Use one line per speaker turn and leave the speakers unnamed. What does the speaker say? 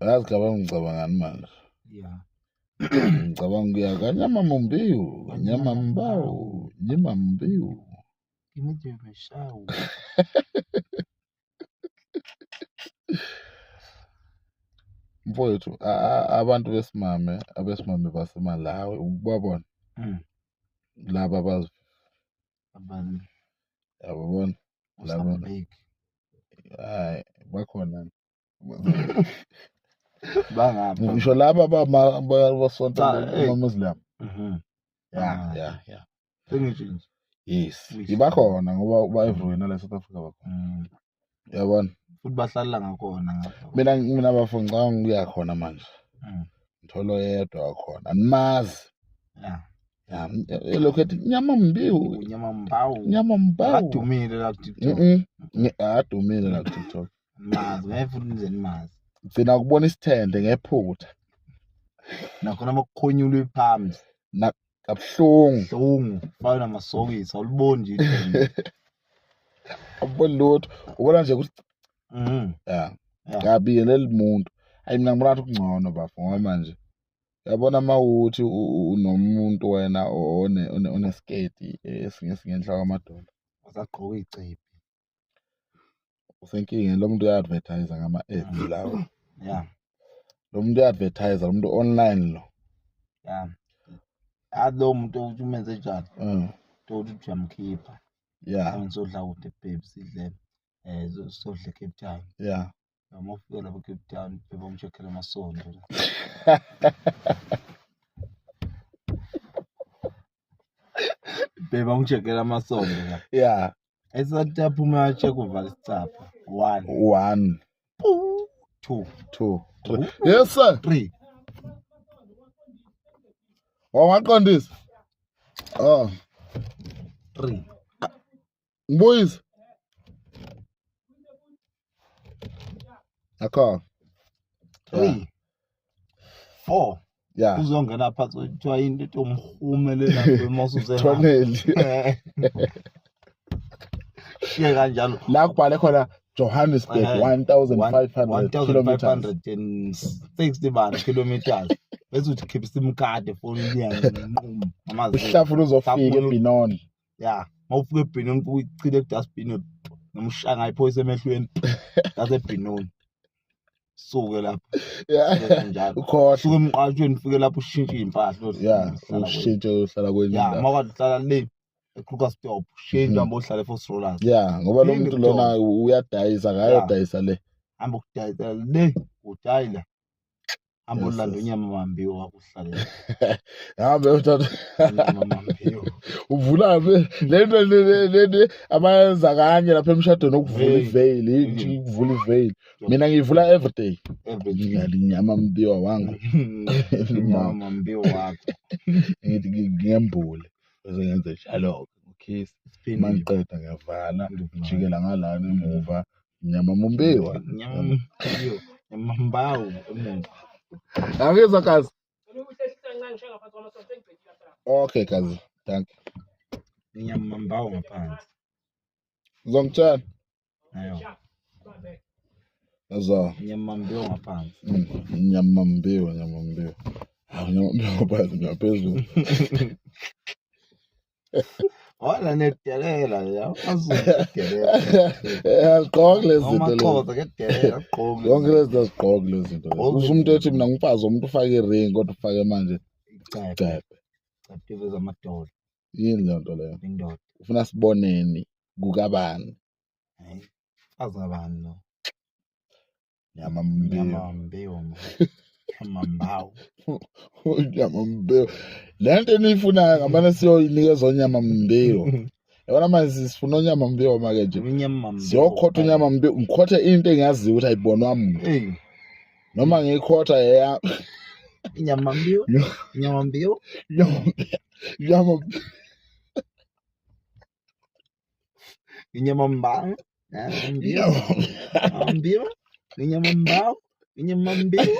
yazi cabanga ngicabangani manje
Yeah.
ngicabanga kuya kanyama mombiu nyama mbao nyama mbiu
Image meshawu.
mfowethu abantu abesimame baseMalawi ubabona laba
Abantu
yabona laba
big.
hayi bakhona
Bangapha.
ngisho laba basonta ama-Muslim ya
Sengisho nje.
yes ibakhona ngoba ba-everywhere nala South Africa bakhona yabona
Futhi bahlala ngakhona ngapha.
mina bafo ngicabanga ukuya khona manje ngitholo yedwa wakhona animazi
Yeah.
lokhu ethi nyama mbiu
Nyama mbao. Adumile la TikTok.
Adumile la TikTok.
Mazi ngeke nize nimazi.
Ngifuna ukubona isithende ngephutha.
Nakhona amakhonyulwe phambi.
Kabuhlungu.
Fana namasokisi awuliboni nje ithende.
Awuboni lutho. Ubona nje ukuthi kabi leli muntu. Hayi mina ngibona ukuthi kungcono bafo ngoba manje yabona mawuthi unomuntu wena onesketi esingenhla kwamadolo
wasagqoka icebi
usenkingeni lo muntu uya-advertise ngama-ads lawo
yeah
lo muntu uya-advertise lo muntu online lo
lo muntu umenze njani ukuthi uyamkhipha ngizodla kude babe sidle sodle Cape Town uma ufika lapho Cape Town bebamcheckela amasondo bebamcheckela amasondo esathi aphuma check uvala isitsapha 1 2
yes sir
3
waqondisa
3
ngibuyise akho
3 4 uzongena phansi kuthiwa into etomhumelela kwemasuze
toneli
shiye kanjalo
la kubhale khona Johannesburg 1560
kilometers bese uthi khipha sim card efonini yanquma amazi
uhlafuna uzofika eBinoni
mawufika eBinoni uyichile edustbin nomshanga iphoyisa emehlweni ngaseBinoni suke lapho njalo ukhohle suke emqashweni ufike lapho ushintshe impahla
ushintshe uhlala kwenye
indawo mawuhlala le eKrugersdorp ushintshe mawuhlala eFosrolas
ngoba lo muntu lona uyadayisa akayodayisa le
hamba ukudayisa le udayila hamba ulanda unyama mambiyo wakho uhlale
hambe uthatha
unyama mambiyo
uvula le abayenza kanye lapha emshadweni okuvula iveil ukuvula iveil mina ngivula everyday inyama mambiyo wangu
inyama mambiyo wakho
ngithi ngiyembule bese ngenze njalo ukhiss mangiqeda ngiyavala ngijikela ngalana emuva inyama mambiyo
nyama mbao emuva
angizwa kazi okay kazi thank you
inyama mbao ngaphansi
uzongitshela
azo inyama mbeo ngaphansi
inyama mbeo basi ngaphezulu
wala nedelela
azudelela yaqoqa lezi
zinto
yonke lezi zigqoqa lezi zinto umuntu ethi mina ngifazi umuntu ufake iring kodwa ufake manje
iveza amadola
yini le nto leyo
indoda
ufuna siboneni kukabani
azabani lo
nyama mbeo
nyama mbao
nyama mbeo lento enifunayo ngamane siyoyinikeza nyama mbeo yabona manje sifuna unyama mbeo make nje siyokhotha unyama mbeo ngikhothe into engiyaziyo ukuthi ayibonwa umuntu noma ngikhotha
inyama mbeo inyama mbeo inyama mbao mbeo inyama mbao inyama mbeo